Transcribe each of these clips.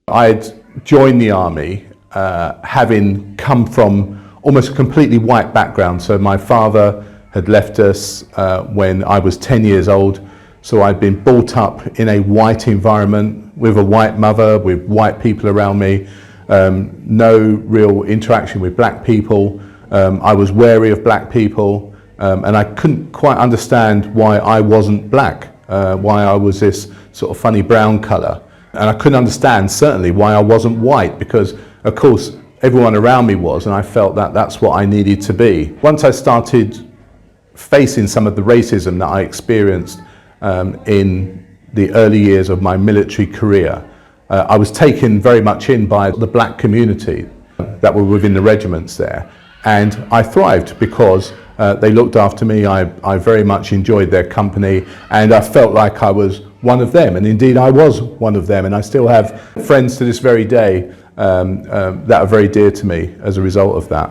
I'd joined the army having come from almost a completely white background. So my father had left us when I was 10 years old. So I'd been brought up in a white environment with a white mother, with white people around me, no real interaction with black people. I was wary of black people, and I couldn't quite understand why I wasn't black, why I was this sort of funny brown colour. And I couldn't understand certainly why I wasn't white, because of course everyone around me was, and I felt that that's what I needed to be. Once I started facing some of the racism that I experienced in the early years of my military career, I was taken very much in by the black community that were within the regiments there, and I thrived because they looked after me. I very much enjoyed their company, and I felt like I was one of them, and indeed I was one of them, and I still have friends to this very day that are very dear to me as a result of that.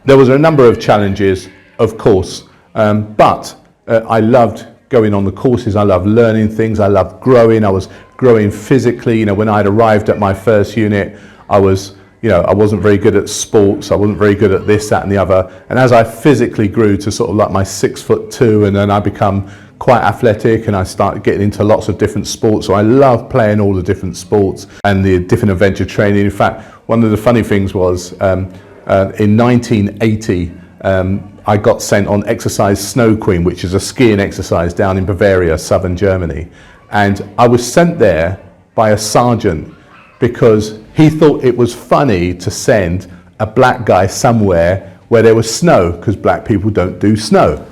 There was a number of challenges, of course, but I loved going on the courses. I loved learning things. I loved growing. I was growing physically. You know, when I'd arrived at my first unit, I wasn't very good at sports. I wasn't very good at this, that, and the other. And as I physically grew to sort of like my 6'2", and then I become quite athletic, and I started getting into lots of different sports. So I loved playing all the different sports and the different adventure training. In fact, one of the funny things was in 1980, I got sent on exercise Snow Queen, which is a skiing exercise down in Bavaria, southern Germany. And I was sent there by a sergeant because he thought it was funny to send a black guy somewhere where there was snow, because black people don't do snow.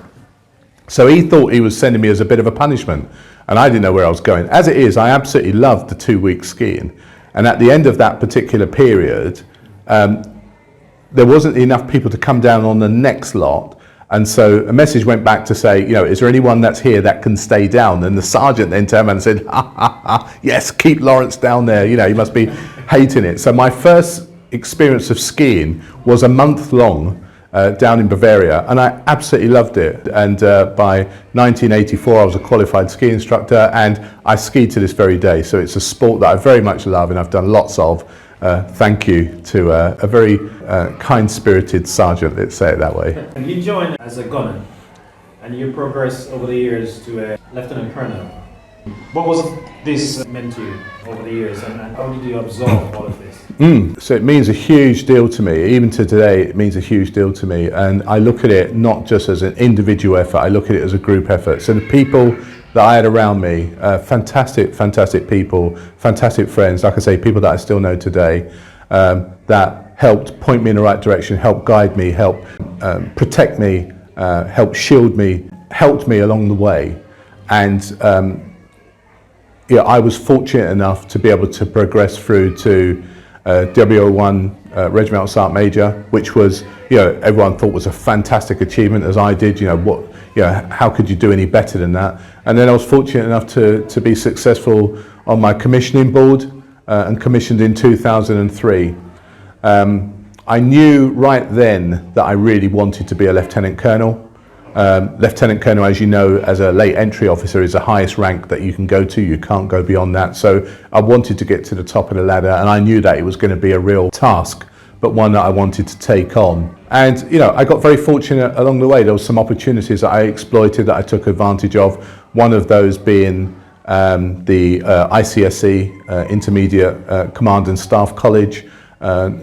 So he thought he was sending me as a bit of a punishment, and I didn't know where I was going. As it is, I absolutely loved the 2-week skiing. And at the end of that particular period, there wasn't enough people to come down on the next lot, and so a message went back to say, is there anyone that's here that can stay down? And the sergeant then turned around and said, ha, ha, ha, yes, keep Lawrence down there, he must be hating it. So my first experience of skiing was a month long down in Bavaria, and I absolutely loved it. And by 1984 I was a qualified ski instructor, and I ski to this very day. So it's a sport that I very much love, and I've done lots of. Thank you to a very kind-spirited sergeant, let's say it that way. And you joined as a gunner, and you progressed over the years to a lieutenant colonel. What was this meant to you over the years, and how did you absorb all of this? So it means a huge deal to me. Even to today, it means a huge deal to me. And I look at it not just as an individual effort, I look at it as a group effort. So the people that I had around me, fantastic people, fantastic friends, like I say, people that I still know today, that helped point me in the right direction, helped guide me, helped protect me, helped shield me, helped me along the way. And I was fortunate enough to be able to progress through to WO1 Regimental Sergeant Major, which was, everyone thought was a fantastic achievement, as I did. How could you do any better than that? And then I was fortunate enough to be successful on my commissioning board and commissioned in 2003. I knew right then that I really wanted to be a Lieutenant Colonel. Lieutenant Colonel, as you know, as a late entry officer, is the highest rank that you can go to. You can't go beyond that. So I wanted to get to the top of the ladder, and I knew that it was going to be a real task, but one that I wanted to take on. And I got very fortunate along the way. There were some opportunities that I exploited, that I took advantage of. One of those being the ICSE, Intermediate Command and Staff College,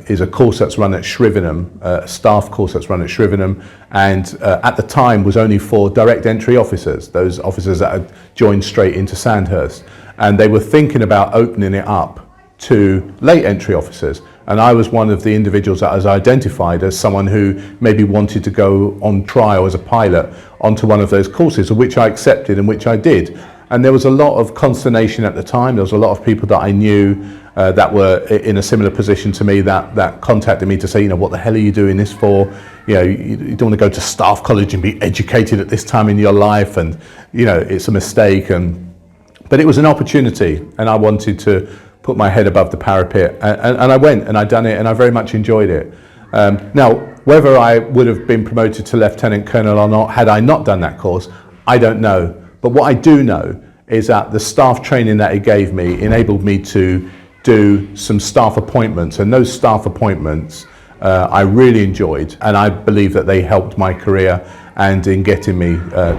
is a course that's run at Shrivenham, a staff course that's run at Shrivenham, and at the time was only for direct entry officers, those officers that had joined straight into Sandhurst. And they were thinking about opening it up to late entry officers. And I was one of the individuals that was identified as someone who maybe wanted to go on trial as a pilot onto one of those courses, which I accepted and which I did. And there was a lot of consternation at the time. There was a lot of people that I knew that were in a similar position to me that contacted me to say, what the hell are you doing this for? You don't want to go to staff college and be educated at this time in your life, and it's a mistake. But it was an opportunity, and I wanted to put my head above the parapet, and I went and I done it, and I very much enjoyed it. Now, whether I would have been promoted to Lieutenant Colonel or not had I not done that course, I don't know. But what I do know is that the staff training that it gave me enabled me to do some staff appointments, and those staff appointments I really enjoyed, and I believe that they helped my career and in getting me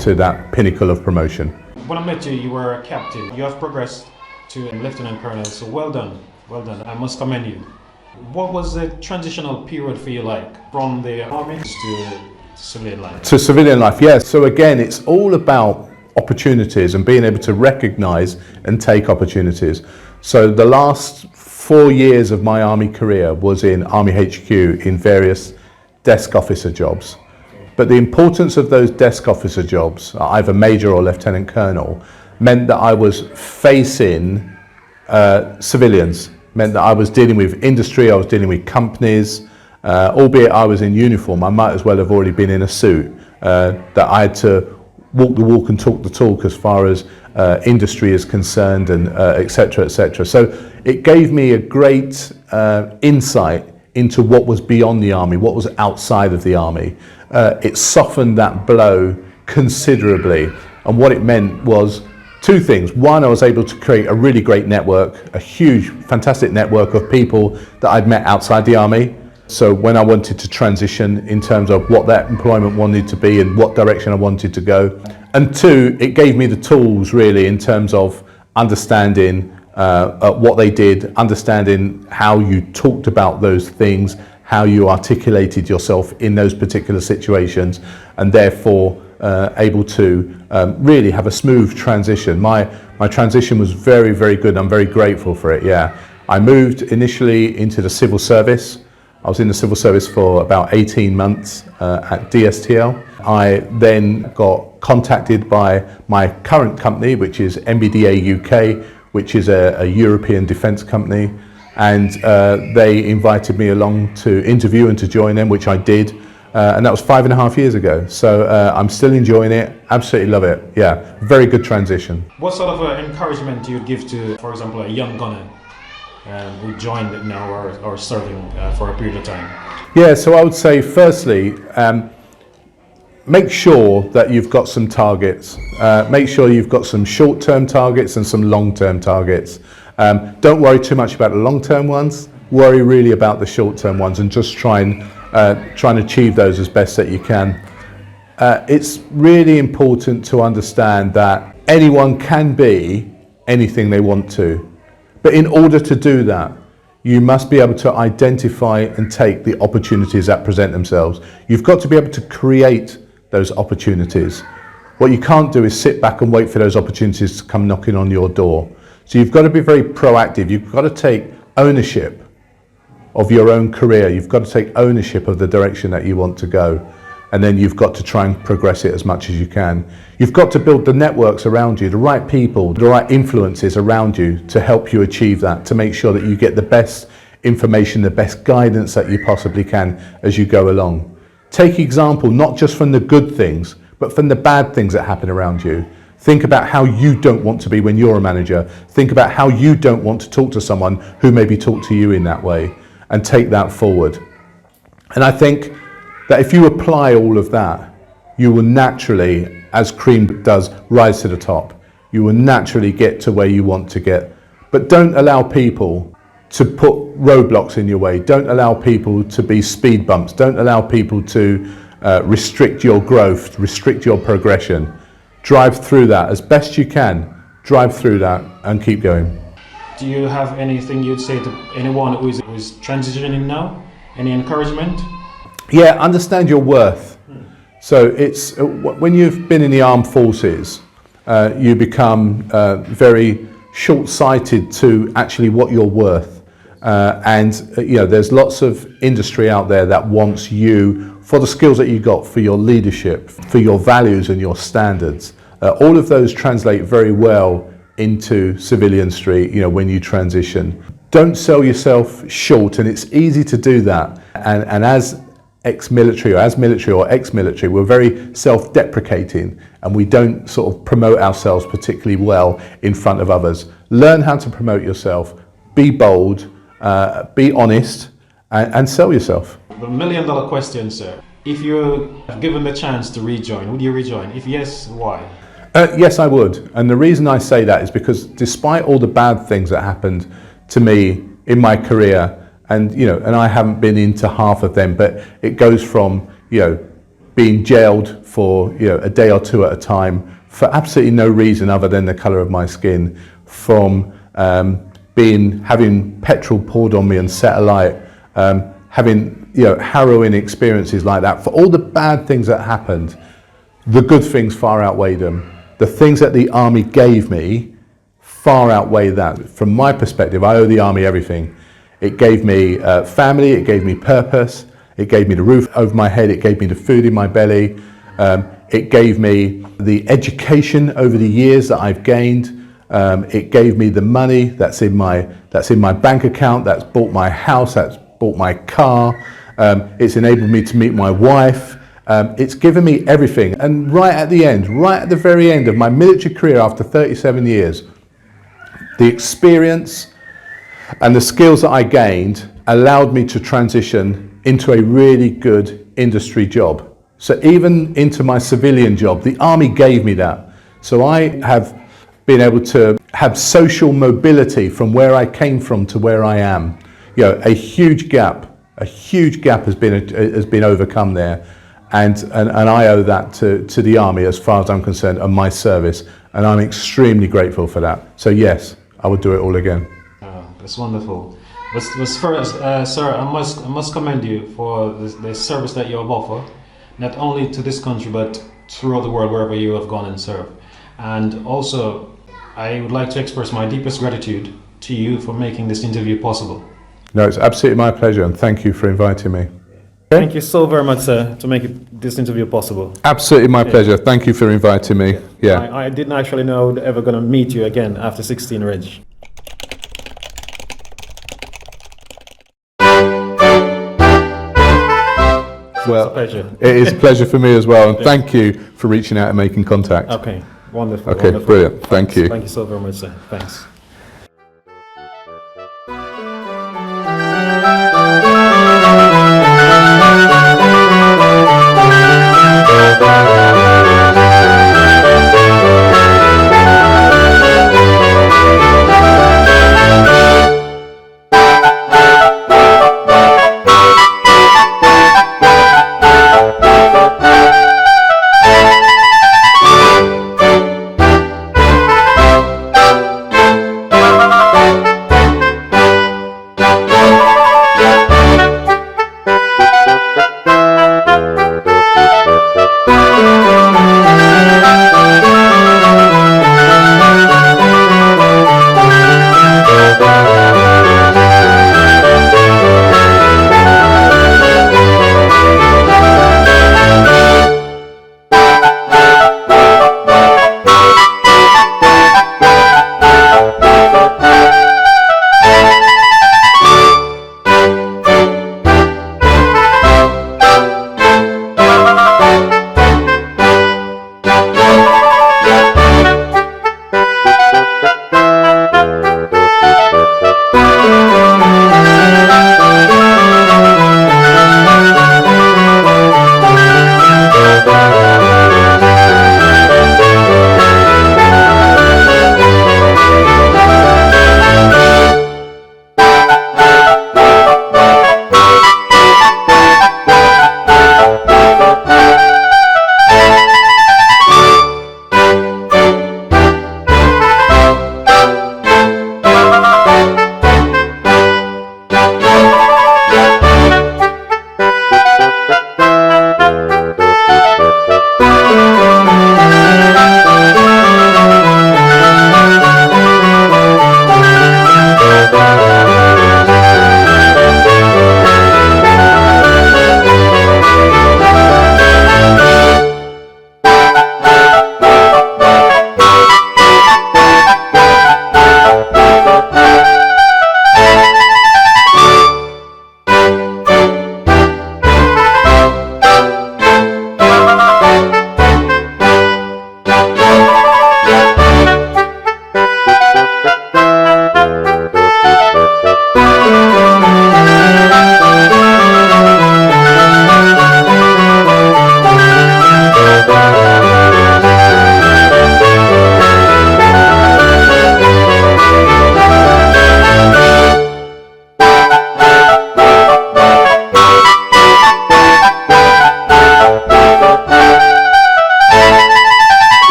to that pinnacle of promotion. When I met you, you were a captain. You have progressed to a lieutenant colonel, so well done, well done. I must commend you. What was the transitional period for you like from the army to civilian life? To civilian life, yes. So again, it's all about opportunities and being able to recognize and take opportunities. So the last 4 years of my army career was in Army HQ in various desk officer jobs. But the importance of those desk officer jobs, either major or lieutenant colonel, meant that I was facing civilians, meant that I was dealing with industry, I was dealing with companies, albeit I was in uniform, I might as well have already been in a suit, that I had to walk the walk and talk the talk as far as industry is concerned, and et cetera, et cetera. So it gave me a great insight into what was beyond the army, what was outside of the army. It softened that blow considerably, and what it meant was two things. One, I was able to create a really great network, a huge, fantastic network of people that I'd met outside the army. So when I wanted to transition in terms of what that employment wanted to be and what direction I wanted to go. And two, it gave me the tools really in terms of understanding what they did, understanding how you talked about those things, how you articulated yourself in those particular situations, and therefore able to really have a smooth transition. My transition was very, very good. I'm very grateful for it, yeah. I moved initially into the civil service. I was in the civil service for about 18 months at DSTL. I then got contacted by my current company, which is MBDA UK, which is a European defence company, and they invited me along to interview and to join them, which I did, and that was 5.5 years ago. So I'm still enjoying it, absolutely love it, yeah, very good transition. What sort of encouragement do you give to, for example, a young gunner who joined it now or serving for a period of time? Yeah, so I would say firstly, make sure that you've got some targets. Make sure you've got some short-term targets and some long-term targets. Don't worry too much about the long-term ones. Worry really about the short-term ones and just try and achieve those as best that you can. It's really important to understand that anyone can be anything they want to. But in order to do that, you must be able to identify and take the opportunities that present themselves. You've got to be able to create those opportunities. What you can't do is sit back and wait for those opportunities to come knocking on your door. So you've got to be very proactive. You've got to take ownership of your own career. You've got to take ownership of the direction that you want to go. And then you've got to try and progress it as much as you can. You've got to build the networks around you, the right people, the right influences around you to help you achieve that, to make sure that you get the best information, the best guidance that you possibly can as you go along. Take example not just from the good things, but from the bad things that happen around you. Think about how you don't want to be when you're a manager. Think about how you don't want to talk to someone who maybe talk to you in that way, and take that forward. And I think that if you apply all of that, you will naturally, as cream does, rise to the top. You will naturally get to where you want to get. But don't allow people to put roadblocks in your way. Don't allow people to be speed bumps. Don't allow people to restrict your growth, restrict your progression. Drive through that as best you can. Drive through that and keep going. Do you have anything you'd say to anyone who is transitioning now? Any encouragement? Yeah, understand your worth. So it's when you've been in the armed forces, you become very short-sighted to actually what you're worth. And you know, there's lots of industry out there that wants you for the skills that you got, for your leadership, for your values and your standards. All of those translate very well into civilian street, you know, when you transition. Don't sell yourself short, and it's easy to do that. And as ex-military or as military or ex-military, we're very self-deprecating, and we don't sort of promote ourselves particularly well in front of others. Learn how to promote yourself, be bold, be honest, and sell yourself. The $1 million question, sir. If you're given the chance to rejoin, would you rejoin? If yes, why? Yes, I would. And the reason I say that is because despite all the bad things that happened to me in my career, and and I haven't been into half of them, but it goes from being jailed for a day or two at a time for absolutely no reason other than the colour of my skin, from having petrol poured on me and set alight, having harrowing experiences like that. For all the bad things that happened, the good things far outweighed them. The things that the army gave me far outweigh that. From my perspective, I owe the army everything. It gave me family, it gave me purpose, it gave me the roof over my head, it gave me the food in my belly, it gave me the education over the years that I've gained, it gave me the money that's in my bank account, that's bought my house, that's bought my car, it's enabled me to meet my wife, it's given me everything. And right at the very end of my military career after 37 years, the experience and the skills that I gained allowed me to transition into a really good industry job. So even into my civilian job, the army gave me that. So I have been able to have social mobility from where I came from to where I am. A huge gap has been overcome there. And I owe that to the army, as far as I'm concerned, and my service. And I'm extremely grateful for that. So yes, I would do it all again. That's wonderful. But first, sir, I must commend you for the service that you have offered, not only to this country, but throughout the world, wherever you have gone and served. And also, I would like to express my deepest gratitude to you for making this interview possible. No, it's absolutely my pleasure, and thank you for inviting me. Okay. Thank you so very much, sir, to make this interview possible. Absolutely my pleasure. Thank you for inviting me. Yeah. I didn't actually know I was ever going to meet you again after 16 Reg. Well, it's a pleasure. It is a pleasure for me as well, and thank you for reaching out and making contact. Okay, wonderful. Okay, wonderful. brilliant. Thank you. Thank you so very much, sir. Thanks.